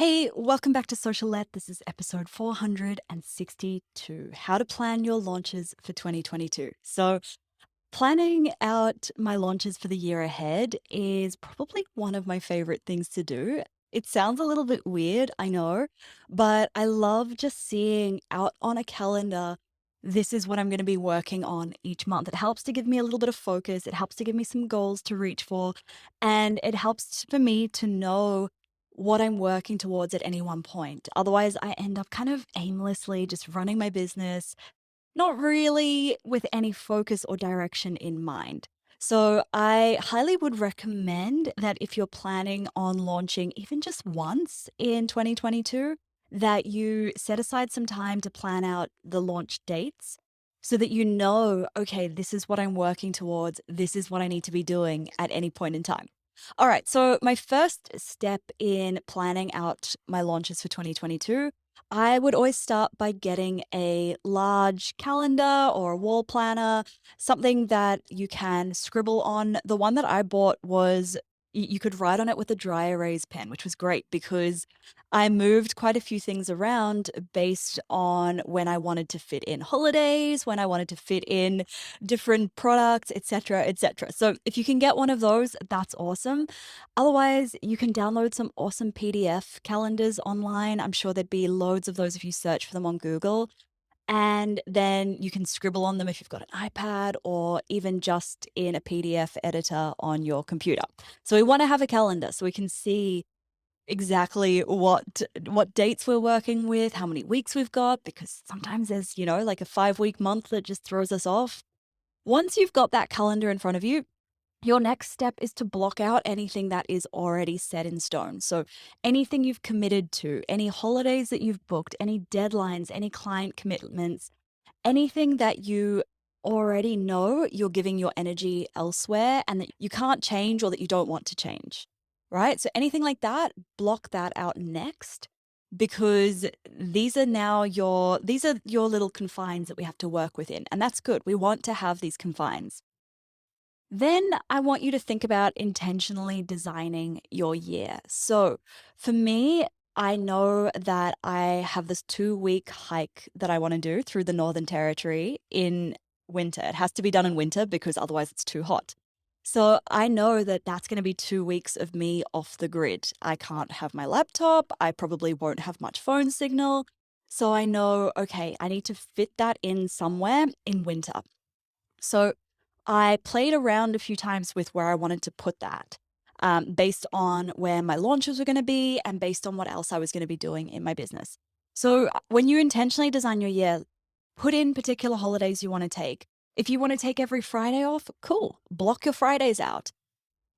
Hey, welcome back to Socialette. This is episode 462, How to Plan Your Launches for 2022. So, planning out my launches for the year ahead is probably one of my favorite things to do. It sounds a little bit weird, I know, but I love just seeing out on a calendar, this is what I'm going to be working on each month. It helps to give me a little bit of focus, it helps to give me some goals to reach for, and it helps for me to know what I'm working towards at any one point. Otherwise, I end up kind of aimlessly just running my business, not really with any focus or direction in mind. So, I highly would recommend that if you're planning on launching even just once in 2022, that you set aside some time to plan out the launch dates so that you know, okay, this is what I'm working towards, this is what I need to be doing at any point in time. All right, so my first step in planning out my launches for 2022, I would always start by getting a large calendar or a wall planner, something that you can scribble on. The one that I bought was you could write on it with a dry erase pen, which was great because I moved quite a few things around based on when I wanted to fit in holidays, when I wanted to fit in different products, etc., etc. So if you can get one of those, that's awesome. Otherwise, you can download some awesome PDF calendars online. I'm sure there'd be loads of those if you search for them on Google. And then you can scribble on them if you've got an iPad or even just in a PDF editor on your computer. So we want to have a calendar so we can see exactly what dates we're working with, how many weeks we've got, because sometimes there's, like a 5-week month that just throws us off. Once you've got that calendar in front of you, your next step is to block out anything that is already set in stone. So, anything you've committed to, any holidays that you've booked, any deadlines, any client commitments, anything that you already know you're giving your energy elsewhere and that you can't change or that you don't want to change, right? So, anything like that, block that out next because these are your little confines that we have to work within, and that's good. We want to have these confines. Then I want you to think about intentionally designing your year. So for me, I know that I have this 2-week hike that I want to do through the Northern Territory in winter. It has to be done in winter because otherwise it's too hot. So I know that that's going to be 2 weeks of me off the grid. I can't have my laptop. I probably won't have much phone signal. So I know, okay, I need to fit that in somewhere in winter. So I played around a few times with where I wanted to put that, based on where my launches were going to be and based on what else I was going to be doing in my business. So when you intentionally design your year, put in particular holidays you want to take. If you want to take every Friday off, cool, block your Fridays out.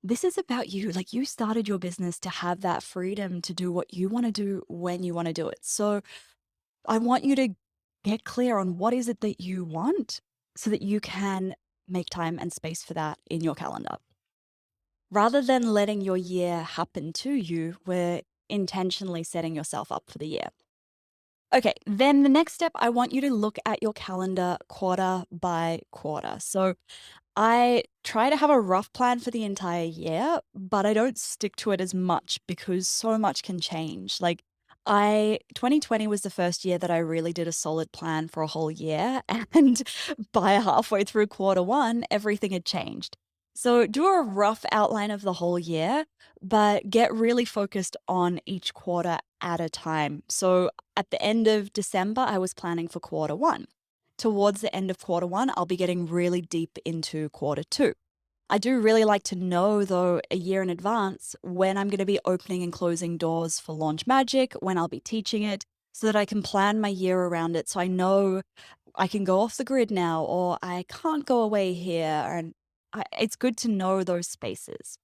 This is about you. Like you started your business to have that freedom to do what you want to do when you want to do it. So I want you to get clear on what is it that you want so that you can make time and space for that in your calendar. Rather than letting your year happen to you, we're intentionally setting yourself up for the year. Okay, then the next step, I want you to look at your calendar quarter by quarter. So I try to have a rough plan for the entire year, but I don't stick to it as much because so much can change. Like 2020 was the first year that I really did a solid plan for a whole year. And by halfway through quarter one, everything had changed. So do a rough outline of the whole year, but get really focused on each quarter at a time. So at the end of December, I was planning for quarter one. Towards the end of quarter one, I'll be getting really deep into quarter two. I do really like to know, though, a year in advance when I'm going to be opening and closing doors for Launch Magic, when I'll be teaching it, so that I can plan my year around it. So I know I can go off the grid now, or I can't go away here. And it's good to know those spaces.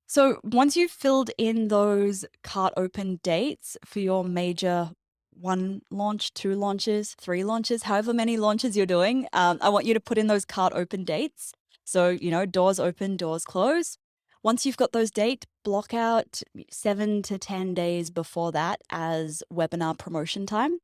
So once you've filled in those cart open dates for your major one launch, two launches, three launches, however many launches you're doing, I want you to put in those cart open dates. So, doors open, doors close. Once you've got those dates, block out 7 to 10 days before that as webinar promotion time.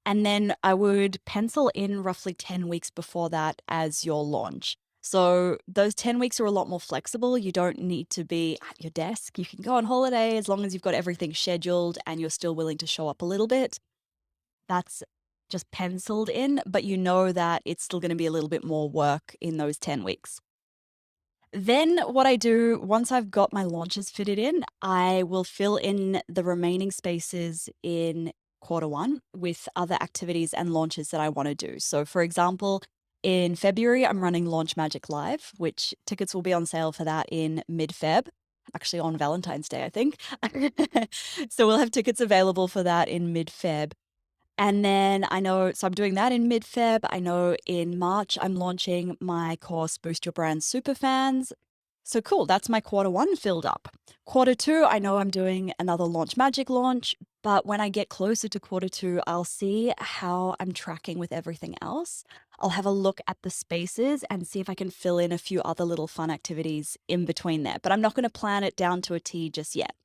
And then I would pencil in roughly 10 weeks before that as your launch. So those 10 weeks are a lot more flexible. You don't need to be at your desk. You can go on holiday as long as you've got everything scheduled and you're still willing to show up a little bit. That's just penciled in, but you know that it's still going to be a little bit more work in those 10 weeks. Then, what I do once I've got my launches fitted in, I will fill in the remaining spaces in quarter one with other activities and launches that I want to do. So, for example, in February, I'm running Launch Magic Live, which tickets will be on sale for that in mid Feb, actually on Valentine's Day, I think. So, we'll have tickets available for that in mid Feb. And then I know, so I'm doing that in mid Feb. I know in March, I'm launching my course, Boost Your Brand Superfans. So cool, that's my quarter one filled up. Quarter two, I know I'm doing another Launch Magic launch, but when I get closer to quarter two, I'll see how I'm tracking with everything else. I'll have a look at the spaces and see if I can fill in a few other little fun activities in between there. But I'm not going to plan it down to a T just yet.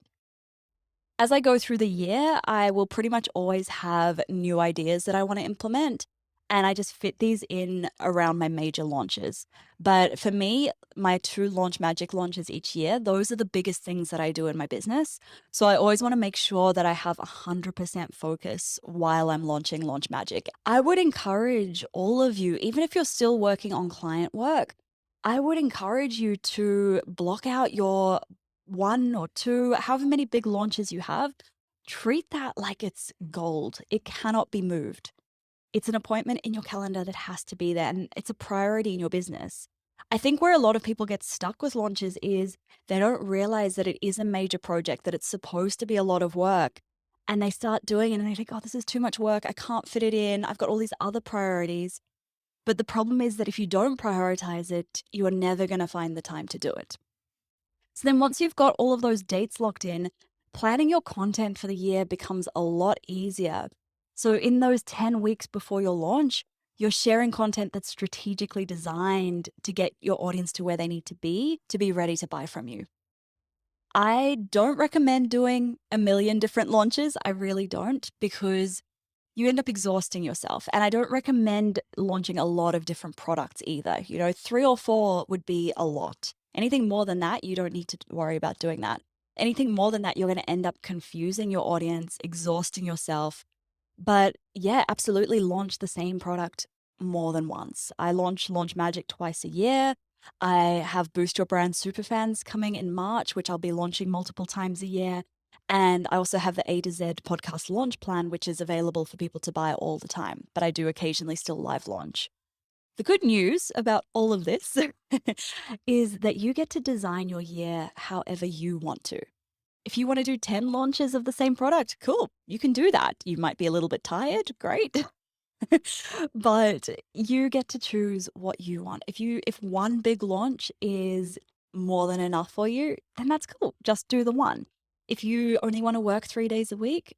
As I go through the year, I will pretty much always have new ideas that I want to implement. And I just fit these in around my major launches. But for me, my two Launch Magic launches each year, those are the biggest things that I do in my business. So I always want to make sure that I have 100% focus while I'm launching Launch Magic. I would encourage all of you, even if you're still working on client work, I would encourage you to block out your one or two, however many big launches you have, treat that like it's gold. It cannot be moved. It's an appointment in your calendar that has to be there, and it's a priority in your business. I think where a lot of people get stuck with launches is they don't realize that it is a major project, that it's supposed to be a lot of work. And they start doing it and they think, oh, this is too much work. I can't fit it in. I've got all these other priorities. But the problem is that if you don't prioritize it, you are never going to find the time to do it. So then once you've got all of those dates locked in, planning your content for the year becomes a lot easier. So in those 10 weeks before your launch, you're sharing content that's strategically designed to get your audience to where they need to be ready to buy from you. I don't recommend doing a million different launches. I really don't, because you end up exhausting yourself. And I don't recommend launching a lot of different products either. You know, three or four would be a lot. Anything more than that, you don't need to worry about doing that. Anything more than that, you're going to end up confusing your audience, exhausting yourself. But yeah, absolutely launch the same product more than once. I Launch Magic twice a year. I have Boost Your Brand Superfans coming in March, which I'll be launching multiple times a year. And I also have the A to Z podcast launch plan, which is available for people to buy all the time, but I do occasionally still live launch. The good news about all of this is that you get to design your year however you want to. If you want to do 10 launches of the same product, cool, you can do that. You might be a little bit tired, great. But you get to choose what you want. If one big launch is more than enough for you, then that's cool. Just do the one. If you only want to work 3 days a week,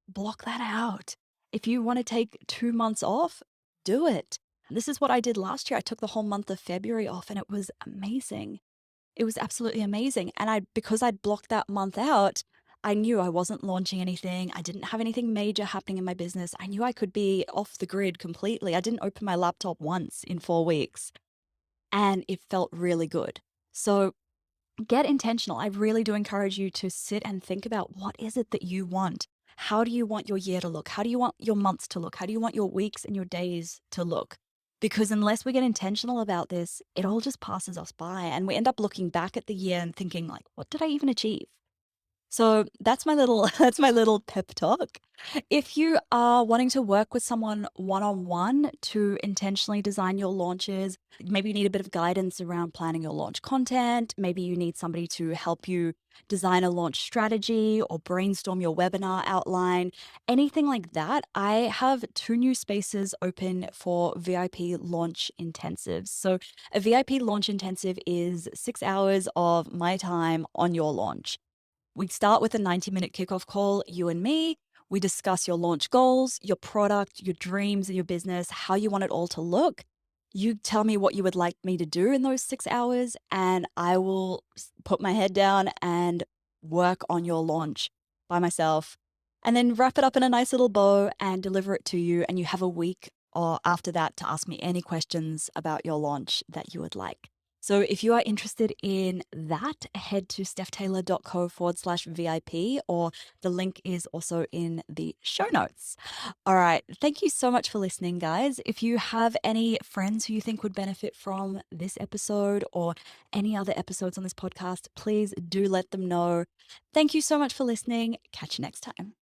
block that out. If you want to take 2 months off, do it. This is what I did last year. I took the whole month of February off and it was amazing. It was absolutely amazing. And because I'd blocked that month out, I knew I wasn't launching anything. I didn't have anything major happening in my business. I knew I could be off the grid completely. I didn't open my laptop once in 4 weeks, and it felt really good. So get intentional. I really do encourage you to sit and think about, what is it that you want? How do you want your year to look? How do you want your months to look? How do you want your weeks and your days to look? Because unless we get intentional about this, it all just passes us by and we end up looking back at the year and thinking like, what did I even achieve? So that's my little that's my little pep talk. If you are wanting to work with someone one-on-one to intentionally design your launches, maybe you need a bit of guidance around planning your launch content, maybe you need somebody to help you design a launch strategy or brainstorm your webinar outline, anything like that, I have two new spaces open for VIP launch intensives. So a VIP launch intensive is 6 hours of my time on your launch. We start with a 90-minute kickoff call, you and me. We discuss your launch goals, your product, your dreams, and your business, how you want it all to look. You tell me what you would like me to do in those 6 hours, and I will put my head down and work on your launch by myself, and then wrap it up in a nice little bow and deliver it to you. And you have a week or after that to ask me any questions about your launch that you would like. So if you are interested in that, head to stephtaylor.co/VIP, or the link is also in the show notes. All right. Thank you so much for listening, guys. If you have any friends who you think would benefit from this episode or any other episodes on this podcast, please do let them know. Thank you so much for listening. Catch you next time.